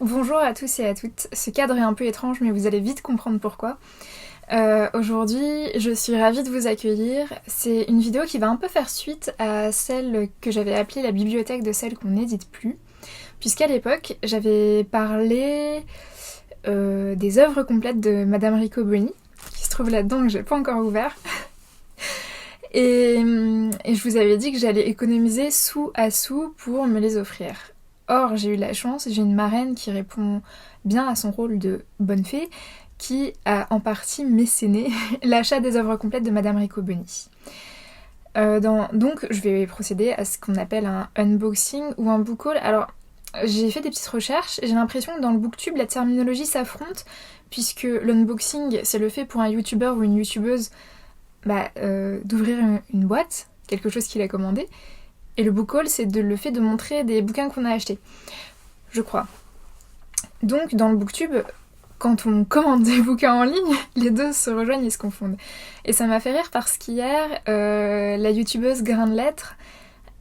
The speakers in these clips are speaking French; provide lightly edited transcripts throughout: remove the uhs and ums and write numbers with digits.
Bonjour à tous et à toutes. Ce cadre est un peu étrange, mais vous allez vite comprendre pourquoi. Aujourd'hui, je suis ravie de vous accueillir. C'est une vidéo qui va un peu faire suite à celle que j'avais appelée la bibliothèque de celles qu'on n'édite plus, puisqu'à l'époque, j'avais parlé des œuvres complètes de Madame Riccoboni, qui se trouve là-dedans que j'ai pas encore ouvert. Et je vous avais dit que j'allais économiser sou à sou pour me les offrir. Or, j'ai eu la chance, j'ai une marraine qui répond bien à son rôle de bonne fée, qui a en partie mécéné l'achat des œuvres complètes de Madame Riccoboni. Donc, je vais procéder à ce qu'on appelle un unboxing ou un book haul. Alors, j'ai fait des petites recherches, j'ai l'impression que dans le booktube, la terminologie s'affronte, puisque l'unboxing, c'est le fait pour un youtubeur ou une youtubeuse d'ouvrir une boîte, quelque chose qu'il a commandé, et le book haul, c'est le fait de montrer des bouquins qu'on a achetés, je crois. Donc, dans le booktube, quand on commande des bouquins en ligne, les deux se rejoignent et se confondent. Et ça m'a fait rire parce qu'hier, la youtubeuse Grain de Lettres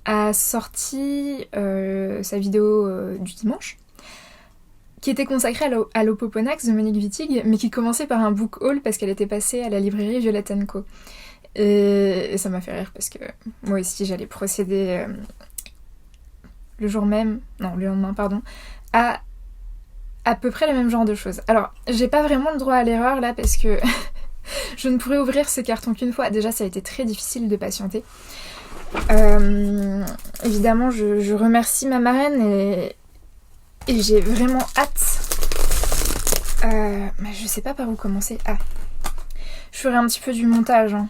a sorti sa vidéo du dimanche, qui était consacrée à l'Opoponax de Monique Wittig, mais qui commençait par un book haul parce qu'elle était passée à la librairie Violette & Co. Et ça m'a fait rire parce que moi aussi j'allais procéder le lendemain, à peu près le même genre de choses. Alors, j'ai pas vraiment le droit à l'erreur là parce que je ne pourrais ouvrir ce carton qu'une fois. Déjà, ça a été très difficile de patienter. Évidemment, je remercie ma marraine et j'ai vraiment hâte. Mais je sais pas par où commencer. Je ferai un petit peu du montage, hein,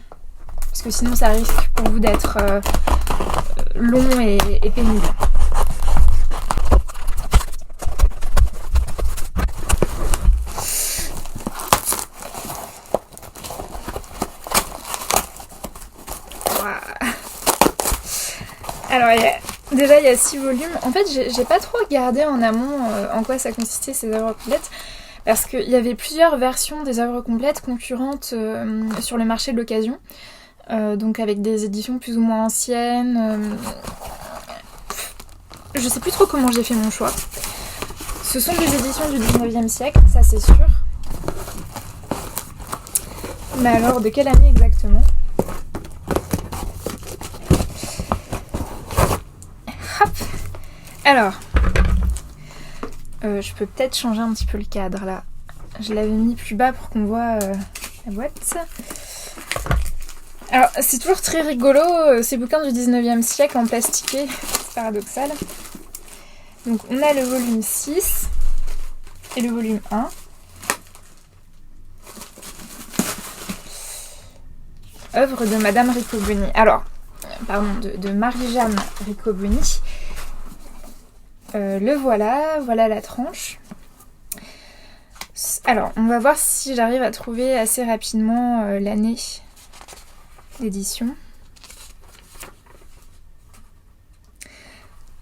parce que sinon ça risque pour vous d'être long et pénible. Alors, il y a 6 volumes. En fait, j'ai pas trop regardé en amont en quoi ça consistait ces œuvres complètes, parce qu'il y avait plusieurs versions des œuvres complètes concurrentes sur le marché de l'occasion, donc avec des éditions plus ou moins anciennes. Je sais plus trop comment j'ai fait mon choix. Ce sont des éditions du 19e siècle, ça c'est sûr. Mais alors, de quelle année exactement ? Hop. Alors, je peux peut-être changer un petit peu le cadre là. Je l'avais mis plus bas pour qu'on voit la boîte. Alors, c'est toujours très rigolo ces bouquins du 19e siècle en plastiqué, c'est paradoxal. Donc, on a le volume 6 et le volume 1. Œuvre de Madame Riccoboni. Alors, de Marie-Jeanne Riccoboni. Le voilà la tranche. Alors, on va voir si j'arrive à trouver assez rapidement l'année d'édition.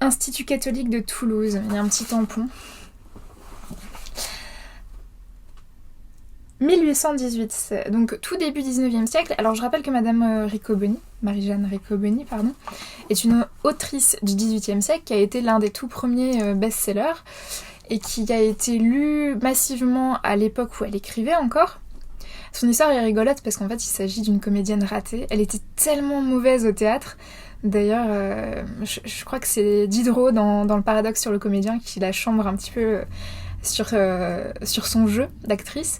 Institut catholique de Toulouse, il y a un petit tampon. 1818, donc tout début 19e siècle. Alors je rappelle que Madame Riccoboni, Marie-Jeanne Riccoboni, est une autrice du 18e siècle qui a été l'un des tout premiers best-sellers et qui a été lu massivement à l'époque où elle écrivait encore. Son histoire est rigolote parce qu'en fait il s'agit d'une comédienne ratée. Elle était tellement mauvaise au théâtre. D'ailleurs, je crois que c'est Diderot dans le Paradoxe sur le comédien qui la chambre un petit peu sur son jeu d'actrice.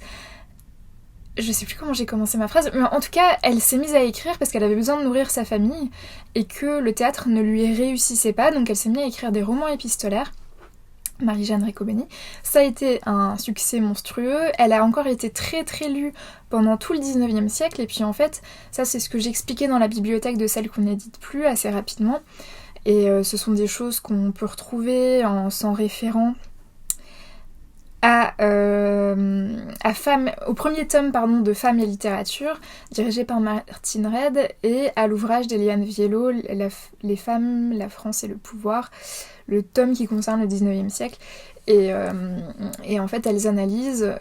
Je sais plus comment j'ai commencé ma phrase, mais en tout cas, elle s'est mise à écrire parce qu'elle avait besoin de nourrir sa famille et que le théâtre ne lui réussissait pas, donc elle s'est mise à écrire des romans épistolaires. Marie-Jeanne Riccoboni. Ça a été un succès monstrueux. Elle a encore été très très lue pendant tout le 19e siècle. Et puis en fait, ça c'est ce que j'expliquais dans la bibliothèque de celles qu'on n'édite plus assez rapidement. Et ce sont des choses qu'on peut retrouver en s'en référant au premier tome de Femmes et littérature, dirigé par Martine Reid, et à l'ouvrage d'Eliane Viello, Les femmes, la France et le pouvoir, le tome qui concerne le 19e siècle. Et en fait, elles analysent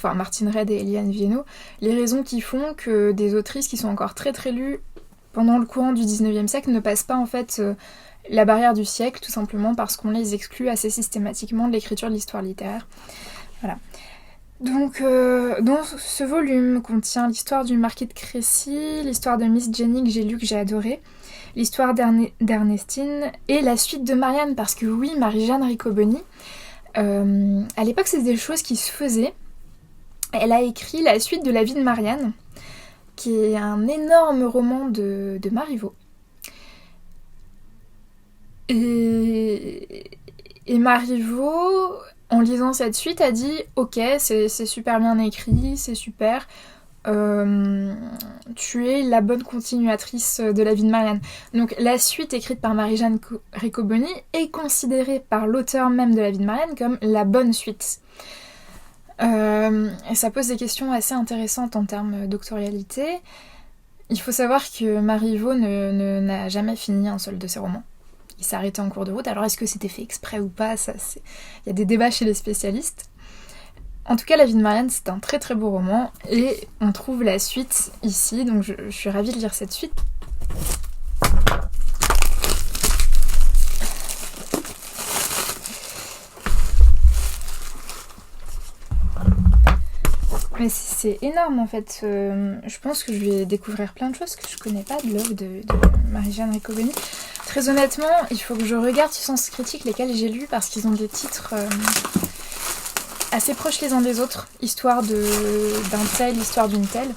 Martine Reid et Eliane Viello, les raisons qui font que des autrices qui sont encore très très lues pendant le courant du 19e siècle ne passent pas en fait la barrière du siècle, tout simplement parce qu'on les exclut assez systématiquement de l'écriture de l'histoire littéraire. Voilà. Donc, dans ce volume contient l'histoire du marquis de Crécy, l'histoire de Miss Jenny que j'ai lu, que j'ai adoré, l'histoire d'Ernestine et la suite de Marianne, parce que oui, Marie-Jeanne Riccoboni, à l'époque c'était des choses qui se faisaient. Elle a écrit la suite de la vie de Marianne, qui est un énorme roman de Marivaux. Et Marivaux, en lisant cette suite, a dit « Ok, c'est super bien écrit, c'est super, tu es la bonne continuatrice de la vie de Marianne. » Donc la suite écrite par Marie-Jeanne Riccoboni est considérée par l'auteur même de la vie de Marianne comme la bonne suite. Et ça pose des questions assez intéressantes en termes doctorialité. Il faut savoir que Marivaux n'a jamais fini un seul de ses romans. Il s'est arrêté en cours de route. Alors est-ce que c'était fait exprès ou pas, il y a des débats chez les spécialistes. En tout cas, La vie de Marianne, c'est un très très beau roman et on trouve la suite ici, donc je suis ravie de lire cette suite. Mais c'est énorme en fait. Je pense que je vais découvrir plein de choses que je connais pas de l'œuvre de Marie-Jeanne Riccoboni. Très honnêtement, il faut que je regarde sur Sens Critique lesquels j'ai lus parce qu'ils ont des titres assez proches les uns des autres. Histoire d'un tel, histoire d'une telle.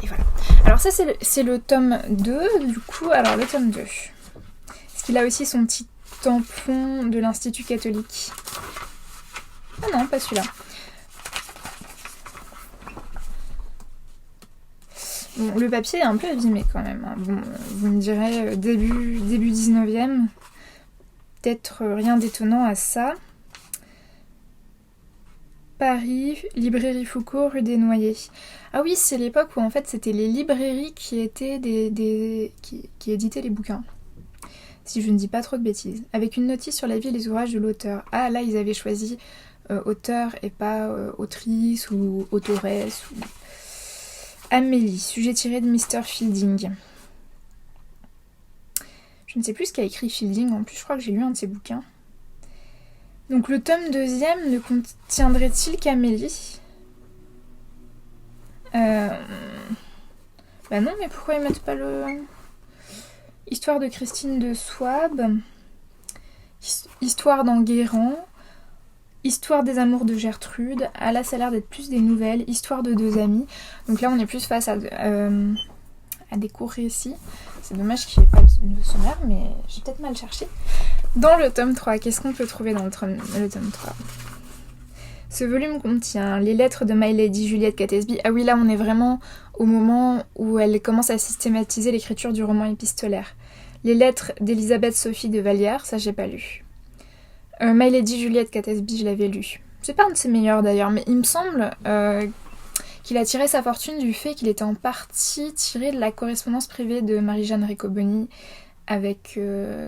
Et voilà. Alors ça c'est le tome 2 du coup. Alors le tome 2. Est-ce qu'il a aussi son petit tampon de l'Institut catholique? Ah non, pas celui-là. Bon, le papier est un peu abîmé quand même. Hein. Bon, vous me direz début 19e. Peut-être rien d'étonnant à ça. Paris, librairie Foucault, rue des Noyers. Ah oui, c'est l'époque où en fait c'était les librairies qui étaient qui éditaient les bouquins. Si je ne dis pas trop de bêtises. Avec une notice sur la vie et les ouvrages de l'auteur. Ah là, ils avaient choisi auteur et pas autrice ou autoresse ou... Amélie, sujet tiré de Mr. Fielding. Je ne sais plus ce qu'a écrit Fielding, en plus je crois que j'ai lu un de ses bouquins. Donc le tome 2e ne contiendrait-il qu'Amélie? Bah non, mais pourquoi ils mettent pas le... Histoire de Christine de Souabe, Histoire d'Enguerrand, Histoire des amours de Gertrude. Ah là ça a l'air d'être plus des nouvelles. Histoire de deux amis. Donc là on est plus face à des courts récits. C'est dommage qu'il n'y ait pas le sommaire, mais j'ai peut-être mal cherché. Dans le tome 3, qu'est-ce qu'on peut trouver dans le tome 3? Ce volume contient les lettres de My Lady Juliette Catesby. Ah oui, là on est vraiment au moment où elle commence à systématiser l'écriture du roman épistolaire. Les lettres d'Elisabeth Sophie de Vallière, ça j'ai pas lu. My Lady Juliette Catesby, je l'avais lu. C'est pas un de ses meilleurs d'ailleurs, mais il me semble qu'il a tiré sa fortune du fait qu'il était en partie tiré de la correspondance privée de Marie-Jeanne Riccoboni avec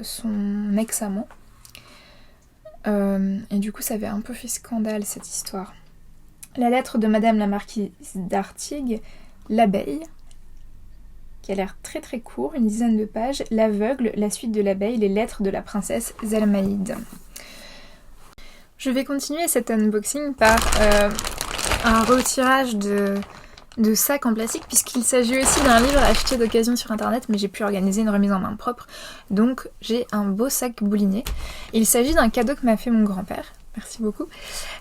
son ex-amant. Et du coup, ça avait un peu fait scandale cette histoire. La lettre de Madame la Marquise d'Artigues, L'abeille, qui a l'air très très court, une dizaine de pages. L'aveugle, la suite de l'abeille, les lettres de la princesse Zelmaïde. Je vais continuer cet unboxing par un retirage de sacs en plastique, puisqu'il s'agit aussi d'un livre acheté d'occasion sur internet, mais j'ai pu organiser une remise en main propre, donc j'ai un beau sac bouliné. Il s'agit d'un cadeau que m'a fait mon grand-père, merci beaucoup,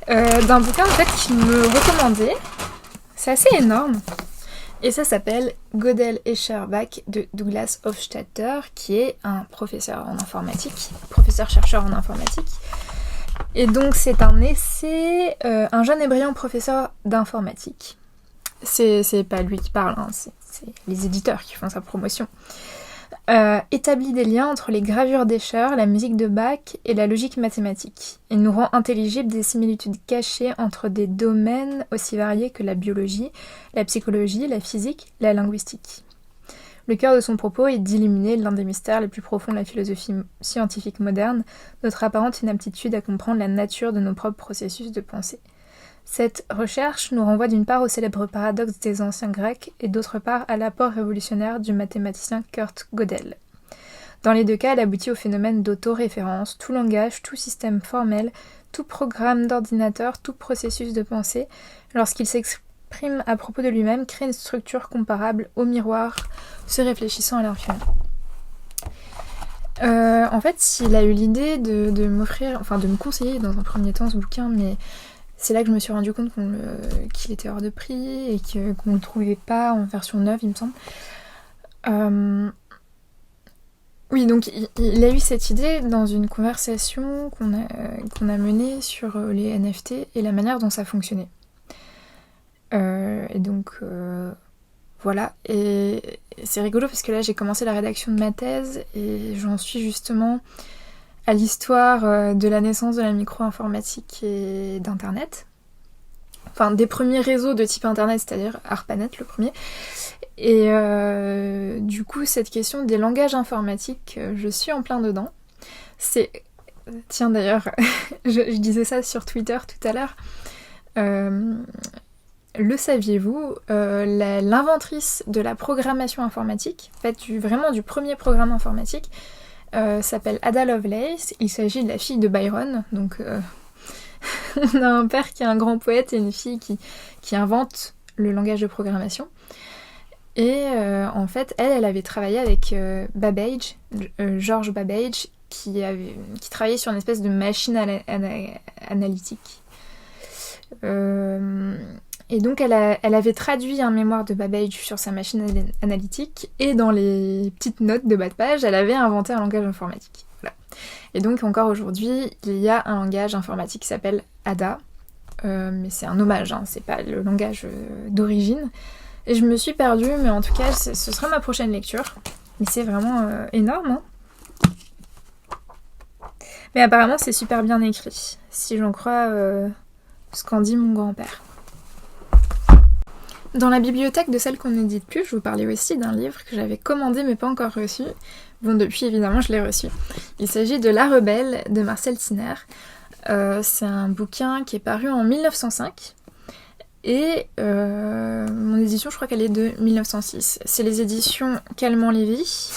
d'un bouquin en fait qu'il me recommandait. C'est assez énorme, et ça s'appelle Gödel et Scherbak de Douglas Hofstadter, qui est un professeur en informatique, professeur-chercheur en informatique. Et donc c'est un essai, un jeune et brillant professeur d'informatique. C'est pas lui qui parle, hein, c'est les éditeurs qui font sa promotion. Établit des liens entre les gravures d'Escher, la musique de Bach et la logique mathématique. Il nous rend intelligibles des similitudes cachées entre des domaines aussi variés que la biologie, la psychologie, la physique, la linguistique. Le cœur de son propos est d'illuminer l'un des mystères les plus profonds de la philosophie scientifique moderne, notre apparente inaptitude à comprendre la nature de nos propres processus de pensée. Cette recherche nous renvoie d'une part au célèbre paradoxe des anciens Grecs et d'autre part à l'apport révolutionnaire du mathématicien Kurt Gödel. Dans les deux cas, elle aboutit au phénomène d'autoréférence. Tout langage, tout système formel, tout programme d'ordinateur, tout processus de pensée, lorsqu'il s'exprime à propos de lui-même, crée une structure comparable au miroir, se réfléchissant à l'infini. En fait, il a eu l'idée de m'offrir, enfin de me conseiller dans un premier temps ce bouquin, mais c'est là que je me suis rendu compte qu'il était hors de prix et qu'on ne le trouvait pas en version neuve, il me semble. Oui, donc il a eu cette idée dans une conversation qu'on a menée sur les NFT et la manière dont ça fonctionnait. Et donc voilà, et c'est rigolo parce que là j'ai commencé la rédaction de ma thèse et j'en suis justement à l'histoire de la naissance de la micro-informatique et d'Internet. Enfin, des premiers réseaux de type Internet, c'est-à-dire ARPANET le premier. Et du coup, cette question des langages informatiques, je suis en plein dedans. Tiens d'ailleurs, je disais ça sur Twitter tout à l'heure. Le saviez-vous, l'inventrice de la programmation informatique, en fait vraiment du premier programme informatique, s'appelle Ada Lovelace. Il s'agit de la fille de Byron, donc on a un père qui est un grand poète et une fille qui invente le langage de programmation. Et en fait, elle avait travaillé avec Babbage, George Babbage, qui travaillait sur une espèce de machine analytique. Et donc elle avait traduit un mémoire de Babbage sur sa machine analytique, et dans les petites notes de bas de page, elle avait inventé un langage informatique. Voilà. Et donc encore aujourd'hui, il y a un langage informatique qui s'appelle Ada, mais c'est un hommage, hein, c'est pas le langage d'origine. Et je me suis perdue, mais en tout cas, ce sera ma prochaine lecture. Mais c'est vraiment énorme, hein. Mais apparemment, c'est super bien écrit, si j'en crois ce qu'en dit mon grand-père. Dans la bibliothèque de celle qu'on n'édite plus, je vous parlais aussi d'un livre que j'avais commandé mais pas encore reçu. Bon, depuis, évidemment, je l'ai reçu. Il s'agit de La Rebelle de Marcel Tiner. C'est un bouquin qui est paru en 1905. Et mon édition, je crois qu'elle est de 1906. C'est les éditions Calment-Lévy.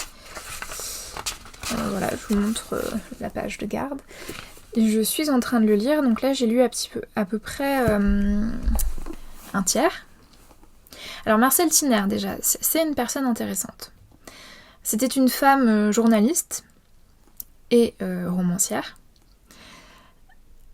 Voilà, je vous montre la page de garde. Et je suis en train de le lire, donc là j'ai lu à peu près un tiers. Alors Marcel Tiner, déjà, c'est une personne intéressante. C'était une femme journaliste et romancière.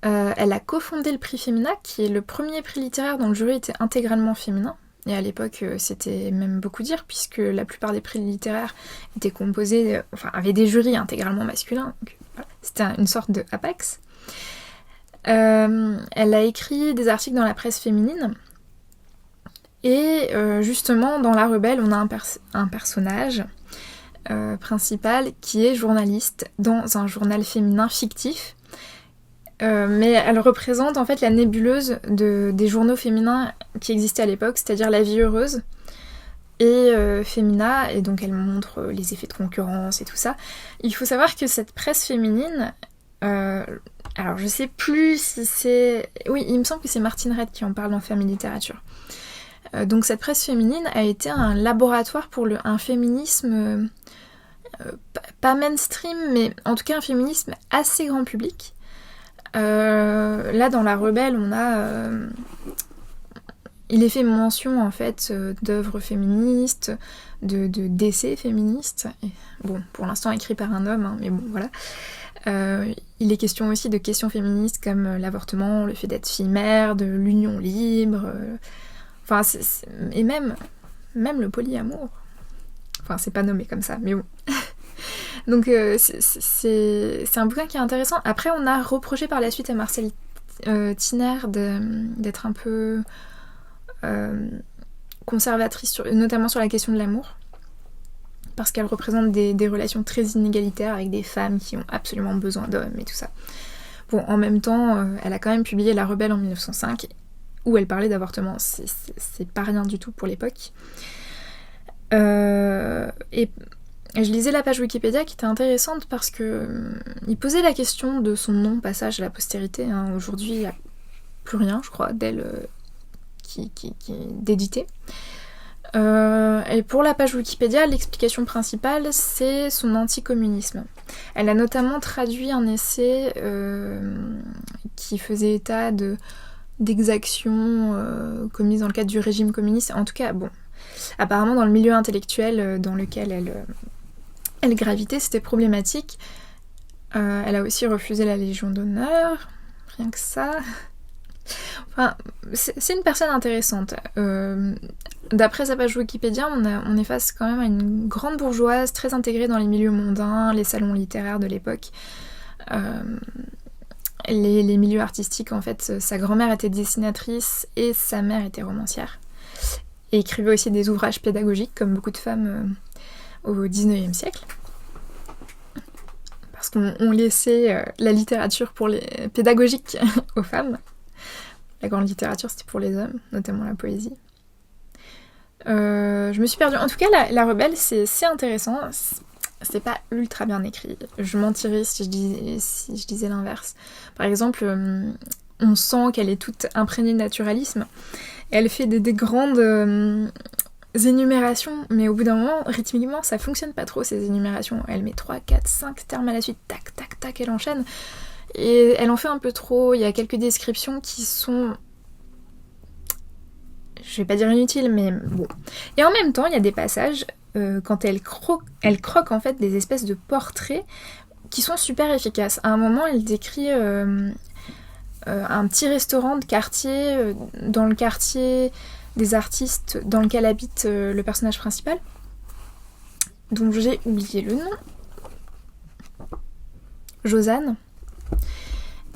Elle a cofondé le prix Femina, qui est le premier prix littéraire dont le jury était intégralement féminin. Et à l'époque, c'était même beaucoup dire, puisque la plupart des prix littéraires étaient composés, avaient des jurys intégralement masculins. Donc, voilà, c'était une sorte de Apex. Elle a écrit des articles dans la presse féminine. Et justement, dans La Rebelle, on a un personnage principal qui est journaliste dans un journal féminin fictif. Mais elle représente en fait la nébuleuse des journaux féminins qui existaient à l'époque, c'est-à-dire La Vie Heureuse et Femina, et donc elle montre les effets de concurrence et tout ça. Il faut savoir que cette presse féminine, alors je sais plus si c'est... Oui, il me semble que c'est Martine Redd qui en parle dans Famille Littérature. Donc cette presse féminine a été un laboratoire pour un féminisme pas mainstream, mais en tout cas un féminisme assez grand public. Là dans La Rebelle on a il est fait mention en fait d'œuvres féministes, d'essais féministes, et, bon pour l'instant écrit par un homme, hein, mais bon voilà. Il est question aussi de questions féministes comme l'avortement, le fait d'être fille-mère, de l'union libre, et même le polyamour. Enfin c'est pas nommé comme ça, mais bon. Donc c'est un bouquin qui est intéressant. Après on a reproché par la suite à Marcel Tiner d'être un peu conservatrice, notamment sur la question de l'amour, parce qu'elle représente des relations très inégalitaires avec des femmes qui ont absolument besoin d'hommes et tout ça. Bon, en même temps, elle a quand même publié La Rebelle en 1905, où elle parlait d'avortement. C'est pas rien du tout pour l'époque. Et je lisais la page Wikipédia qui était intéressante parce que il posait la question de son non-passage à la postérité. Hein. Aujourd'hui, il n'y a plus rien, je crois, d'elle qui est d'édité. Et pour la page Wikipédia, l'explication principale, c'est son anticommunisme. Elle a notamment traduit un essai qui faisait état d'exactions commises dans le cadre du régime communiste. En tout cas, bon, apparemment dans le milieu intellectuel dans lequel elle gravitait, c'était problématique. Elle a aussi refusé la Légion d'honneur, rien que ça. Enfin, c'est une personne intéressante. D'après sa page Wikipédia, on est face quand même à une grande bourgeoise très intégrée dans les milieux mondains, les salons littéraires de l'époque, les milieux artistiques. En fait, sa grand-mère était dessinatrice et sa mère était romancière. Et écrivait aussi des ouvrages pédagogiques, comme beaucoup de femmes au XIXe siècle. Parce qu'on laissait la littérature pédagogique aux femmes. La grande littérature, c'était pour les hommes, notamment la poésie. Je me suis perdue. En tout cas, la Rebelle, c'est intéressant. C'est pas ultra bien écrit. Je mentirais si je disais l'inverse. Par exemple, on sent qu'elle est toute imprégnée de naturalisme. Elle fait des grandes énumérations, mais au bout d'un moment, rythmiquement, ça fonctionne pas trop, ces énumérations. Elle met 3, 4, 5 termes à la suite, tac, tac, tac, elle enchaîne. Et elle en fait un peu trop. Il y a quelques descriptions qui sont... je vais pas dire inutiles, mais bon. Et en même temps, il y a des passages, quand elle croque en fait des espèces de portraits qui sont super efficaces. À un moment, elle décrit un petit restaurant de quartier, dans le quartier des artistes dans lequel habite le personnage principal, dont j'ai oublié le nom. Josanne.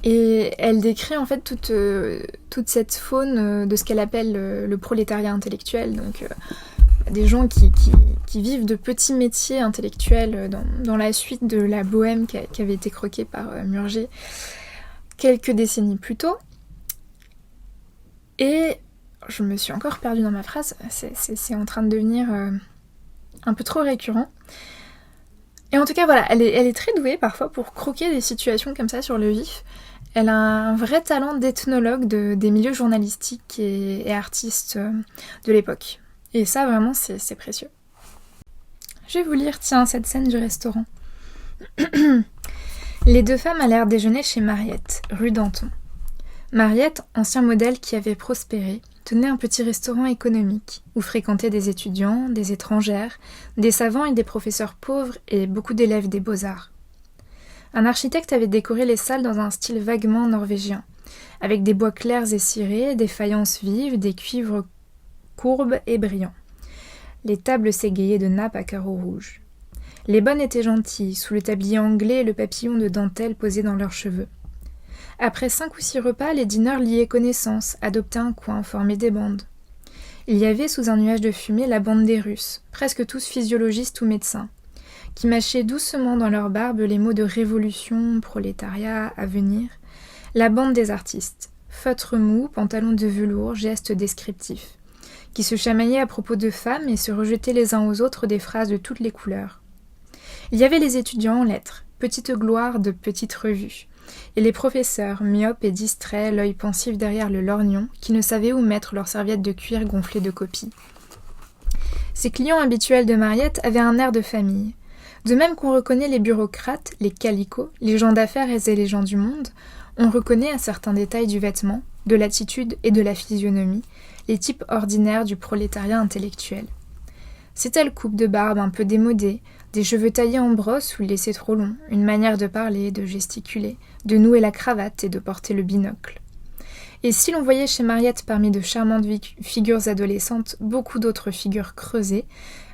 Et elle décrit en fait toute cette faune de ce qu'elle appelle le prolétariat intellectuel, donc des gens qui vivent de petits métiers intellectuels dans la suite de la bohème qui avait été croquée par Murger quelques décennies plus tôt. Et je me suis encore perdue dans ma phrase, c'est en train de devenir un peu trop récurrent. Et en tout cas, voilà, elle est très douée parfois pour croquer des situations comme ça sur le vif. Elle a un vrai talent d'ethnologue des milieux journalistiques et artistes de l'époque. Et ça, vraiment, c'est précieux. Je vais vous lire, tiens, cette scène du restaurant. Les deux femmes allèrent déjeuner chez Mariette, rue Danton. Mariette, ancien modèle qui avait prospéré, tenait un petit restaurant économique où fréquentaient des étudiants, des étrangères, des savants et des professeurs pauvres et beaucoup d'élèves des beaux-arts. Un architecte avait décoré les salles dans un style vaguement norvégien, avec des bois clairs et cirés, des faïences vives, des cuivres courbes et brillants. Les tables s'égayaient de nappes à carreaux rouges. Les bonnes étaient gentilles, sous le tablier anglais et le papillon de dentelle posé dans leurs cheveux. Après 5 ou 6 repas, les dîneurs liaient connaissance, adoptaient un coin, formaient des bandes. Il y avait, sous un nuage de fumée, la bande des Russes, presque tous physiologistes ou médecins, qui mâchaient doucement dans leur barbe les mots de révolution, prolétariat, avenir. La bande des artistes, feutres mous, pantalons de velours, gestes descriptifs, qui se chamaillaient à propos de femmes et se rejetaient les uns aux autres des phrases de toutes les couleurs. Il y avait les étudiants en lettres, petites gloires de petites revues, et les professeurs, myopes et distraits, l'œil pensif derrière le lorgnon, qui ne savaient où mettre leurs serviettes de cuir gonflées de copies. Ces clients habituels de Mariette avaient un air de famille. De même qu'on reconnaît les bureaucrates, les calicots, les gens d'affaires et les gens du monde, on reconnaît à certains détails du vêtement, de l'attitude et de la physionomie, les types ordinaires du prolétariat intellectuel. Ces telles coupes de barbe un peu démodées, des cheveux taillés en brosse ou laissés trop longs, une manière de parler, de gesticuler, de nouer la cravate et de porter le binocle. Et si l'on voyait chez Mariette parmi de charmantes figures adolescentes beaucoup d'autres figures creusées,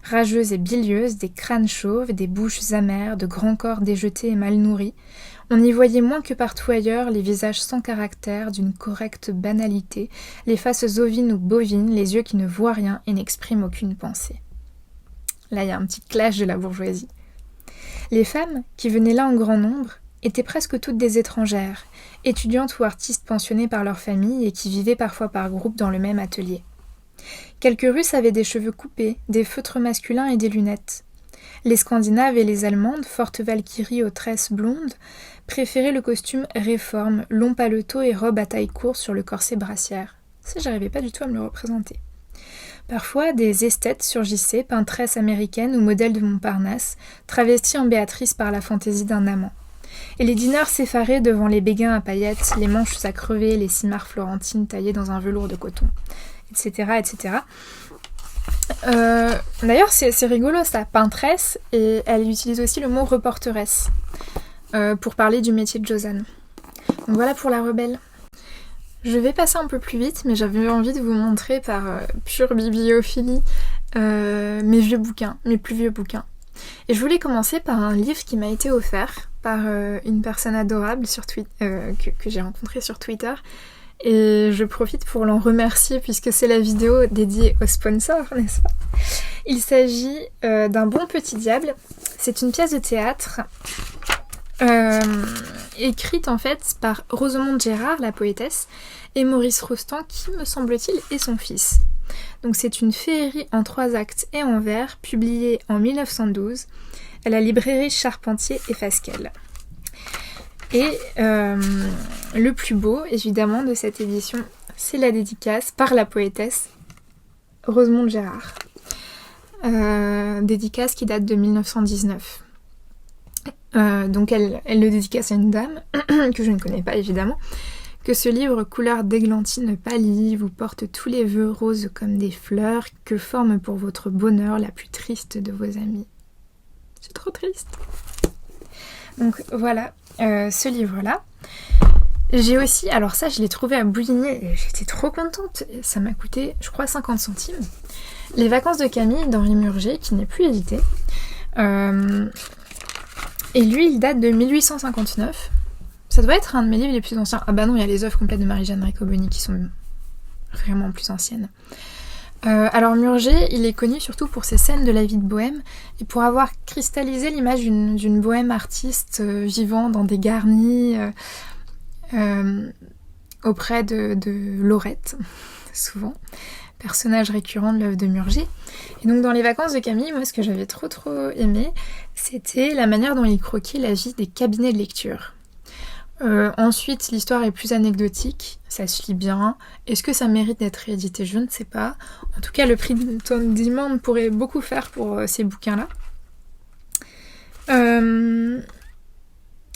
rageuses et bilieuses, des crânes chauves, des bouches amères, de grands corps déjetés et mal nourris, on y voyait moins que partout ailleurs les visages sans caractère, d'une correcte banalité, les faces ovines ou bovines, les yeux qui ne voient rien et n'expriment aucune pensée. Là, il y a un petit clash de la bourgeoisie. Les femmes, qui venaient là en grand nombre, étaient presque toutes des étrangères, étudiantes ou artistes pensionnées par leur famille et qui vivaient parfois par groupe dans le même atelier. Quelques Russes avaient des cheveux coupés, des feutres masculins et des lunettes. Les Scandinaves et les Allemandes, fortes valkyries aux tresses blondes, préféraient le costume réforme, long paletot et robe à taille courte sur le corset brassière. Ça, j'arrivais pas du tout à me le représenter. Parfois, des esthètes surgissaient, peintresses américaines ou modèles de Montparnasse, travesties en Béatrice par la fantaisie d'un amant. Et les dîneurs s'effaraient devant les béguins à paillettes, les manches à crever, les cimarres florentines taillées dans un velours de coton, etc. etc. D'ailleurs, c'est rigolo ça, peintresse, et elle utilise aussi le mot reporteresse pour parler du métier de Josane. Donc voilà pour la rebelle. Je vais passer un peu plus vite, mais j'avais envie de vous montrer par pure bibliophilie mes vieux bouquins, mes plus vieux bouquins. Et je voulais commencer par un livre qui m'a été offert par une personne adorable que j'ai rencontrée sur Twitter. Et je profite pour l'en remercier puisque c'est la vidéo dédiée au sponsor, n'est-ce pas ? Il s'agit d'un bon petit diable. C'est une pièce de théâtre écrite en fait par Rosemonde Gérard, la poétesse, et Maurice Rostand, qui me semble-t-il est son fils. Donc c'est une féerie en 3 actes et en vers, publiée en 1912 à la librairie Charpentier et Fasquelle. Et le plus beau, évidemment, de cette édition, c'est la dédicace par la poétesse Rosemonde Gérard. Dédicace qui date de 1919. Donc elle le dédicace à une dame, que je ne connais pas évidemment, que ce livre couleur d'églantine pâlie vous porte tous les vœux roses comme des fleurs que forme pour votre bonheur la plus triste de vos amis. C'est trop triste. Donc voilà, ce livre-là. J'ai aussi, alors ça je l'ai trouvé à Bouligny et j'étais trop contente, ça m'a coûté je crois 50 centimes. Les vacances de Camille d'Henri Murger, qui n'est plus édité. Et lui il date de 1859. Ça doit être un de mes livres les plus anciens. Ah bah non, il y a les œuvres complètes de Marie-Jeanne Riccoboni qui sont vraiment plus anciennes. Alors Murger, il est connu surtout pour ses scènes de la vie de bohème et pour avoir cristallisé l'image d'une bohème artiste vivant dans des garnis auprès de Laurette, souvent, personnage récurrent de l'œuvre de Murger. Et donc dans les vacances de Camille, moi ce que j'avais trop aimé, c'était la manière dont il croquait la vie des cabinets de lecture. Ensuite, l'histoire est plus anecdotique, ça se lit bien. Est-ce que ça mérite d'être réédité ? Je ne sais pas. En tout cas, le prix de Tom Dimond pourrait beaucoup faire pour ces bouquins-là.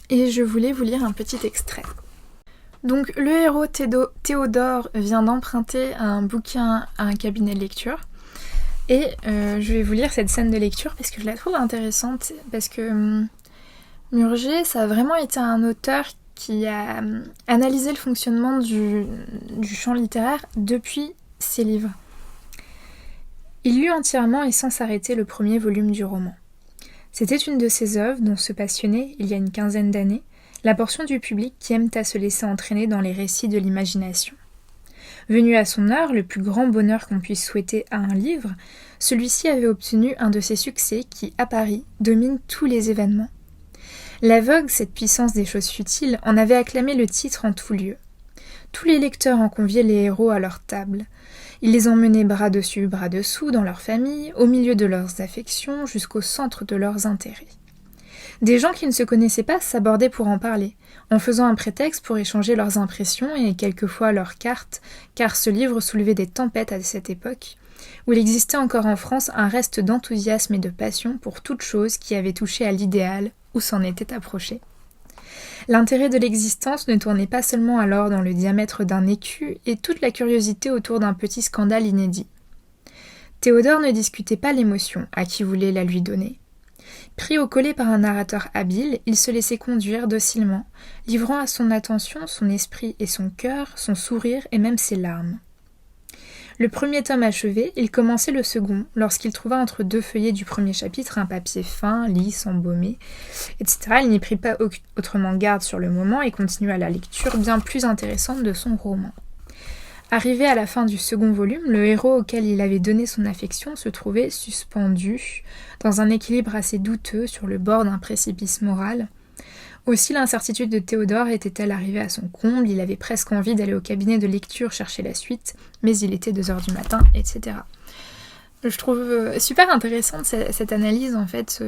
Et je voulais vous lire un petit extrait. Donc, le héros Théodore vient d'emprunter un bouquin à un cabinet de lecture. Et je vais vous lire cette scène de lecture parce que je la trouve intéressante. Parce que Murger, ça a vraiment été un auteur qui a analysé le fonctionnement du champ littéraire depuis ses livres. Il lut entièrement et sans s'arrêter le premier volume du roman. C'était une de ses œuvres dont se passionnait, il y a une quinzaine d'années, la portion du public qui aime à se laisser entraîner dans les récits de l'imagination. Venu à son heure, le plus grand bonheur qu'on puisse souhaiter à un livre, celui-ci avait obtenu un de ces succès qui, à Paris, domine tous les événements. La vogue, cette puissance des choses futiles, en avait acclamé le titre en tout lieu. Tous les lecteurs en conviaient les héros à leur table. Ils les emmenaient bras dessus, bras dessous dans leur famille, au milieu de leurs affections, jusqu'au centre de leurs intérêts. Des gens qui ne se connaissaient pas s'abordaient pour en parler, en faisant un prétexte pour échanger leurs impressions et quelquefois leurs cartes, car ce livre soulevait des tempêtes à cette époque, où il existait encore en France un reste d'enthousiasme et de passion pour toute chose qui avait touché à l'idéal, ou s'en était approché. L'intérêt de l'existence ne tournait pas seulement alors dans le diamètre d'un écu et toute la curiosité autour d'un petit scandale inédit. Théodore ne discutait pas l'émotion à qui voulait la lui donner. Pris au collet par un narrateur habile, il se laissait conduire docilement, livrant à son attention son esprit et son cœur, son sourire et même ses larmes. Le premier tome achevé, il commençait le second, lorsqu'il trouva entre 2 feuillets du premier chapitre un papier fin, lisse, embaumé, etc. Il n'y prit pas autrement garde sur le moment et continua la lecture bien plus intéressante de son roman. Arrivé à la fin du second volume, le héros auquel il avait donné son affection se trouvait suspendu, dans un équilibre assez douteux sur le bord d'un précipice moral. Aussi l'incertitude de Théodore était-elle arrivée à son comble, il avait presque envie d'aller au cabinet de lecture chercher la suite, mais il était 2h du matin, etc. Je trouve super intéressante cette analyse en fait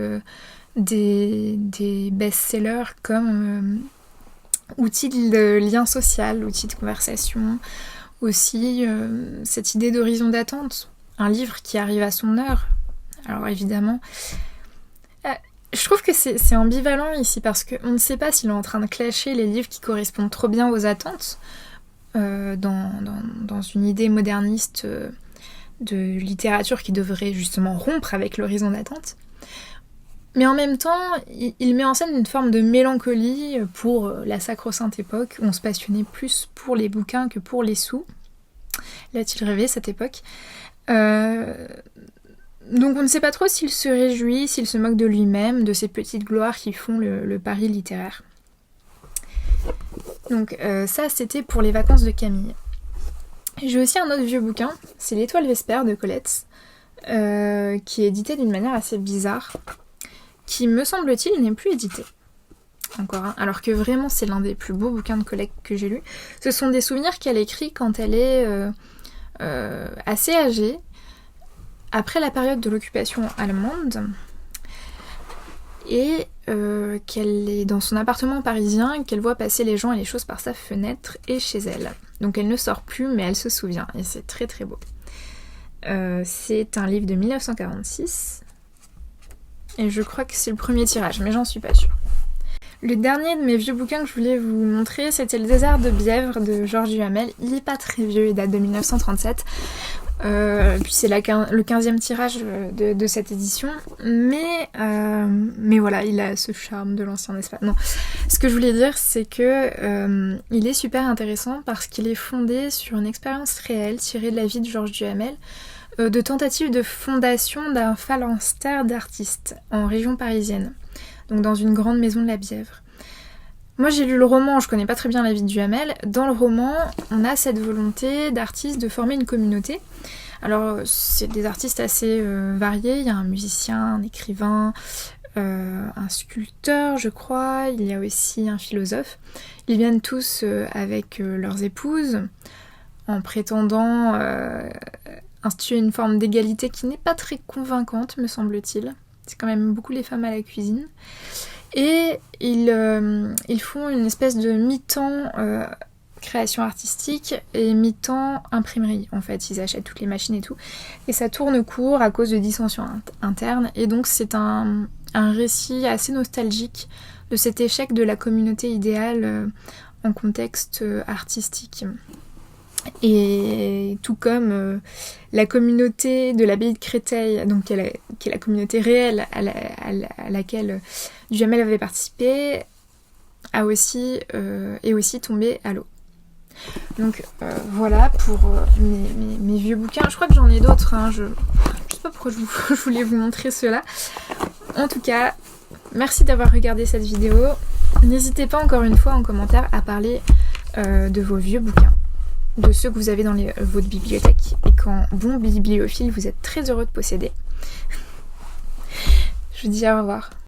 des best-sellers comme outil de lien social, outil de conversation, aussi cette idée d'horizon d'attente. un livre qui arrive à son heure. Alors évidemment, je trouve que c'est ambivalent ici parce qu'on ne sait pas s'il est en train de clasher les livres qui correspondent trop bien aux attentes dans une idée moderniste de littérature qui devrait justement rompre avec l'horizon d'attente. Mais en même temps, il met en scène une forme de mélancolie pour la sacro-sainte époque où on se passionnait plus pour les bouquins que pour les sous. L'a-t-il rêvé cette époque ? Donc on ne sait pas trop s'il se réjouit, s'il se moque de lui-même, de ces petites gloires qui font le pari littéraire. Donc ça c'était pour les vacances de Camille. J'ai aussi un autre vieux bouquin, c'est L'Étoile Vespère de Colette, qui est édité d'une manière assez bizarre, qui me semble-t-il n'est plus édité. Encore un, alors que vraiment c'est l'un des plus beaux bouquins de Colette que j'ai lu. Ce sont des souvenirs qu'elle écrit quand elle est assez âgée, après la période de l'occupation allemande, et qu'elle est dans son appartement parisien et qu'elle voit passer les gens et les choses par sa fenêtre et chez elle. Donc elle ne sort plus mais elle se souvient et c'est très très beau. C'est un livre de 1946 et je crois que c'est le premier tirage mais j'en suis pas sûre. Le dernier de mes vieux bouquins que je voulais vous montrer, c'était Le désert de Bièvre de Georges Duhamel. Il n'est pas très vieux, il date de 1937. Puis c'est le 15e tirage de cette édition. Mais voilà, il a ce charme de l'ancien espace. Non, ce que je voulais dire, c'est que il est super intéressant parce qu'il est fondé sur une expérience réelle tirée de la vie de Georges Duhamel, de tentative de fondation d'un phalanstère d'artistes en région parisienne. Donc dans une grande maison de la Bièvre. Moi j'ai lu le roman, je connais pas très bien la vie de Duhamel. Dans le roman, on a cette volonté d'artistes de former une communauté. Alors c'est des artistes assez variés, il y a un musicien, un écrivain, un sculpteur je crois, il y a aussi un philosophe. Ils viennent tous avec leurs épouses, en prétendant instituer une forme d'égalité qui n'est pas très convaincante me semble-t-il. C'est quand même beaucoup les femmes à la cuisine. Et ils font une espèce de mi-temps création artistique et mi-temps imprimerie. En fait, ils achètent toutes les machines et tout. Et ça tourne court à cause de dissensions internes. Et donc c'est un récit assez nostalgique de cet échec de la communauté idéale en contexte artistique. Et tout comme la communauté de l'abbaye de Créteil, donc qui est la communauté réelle à laquelle Duhamel avait participé, est aussi tombée à l'eau. Donc voilà pour mes vieux bouquins. Je crois que j'en ai d'autres, hein. Je sais pas pourquoi je voulais vous montrer cela. En tout cas, merci d'avoir regardé cette vidéo. N'hésitez pas encore une fois en commentaire à parler de vos vieux bouquins, de ceux que vous avez dans votre bibliothèque et qu'en bon bibliophile vous êtes très heureux de posséder. Je vous dis au revoir.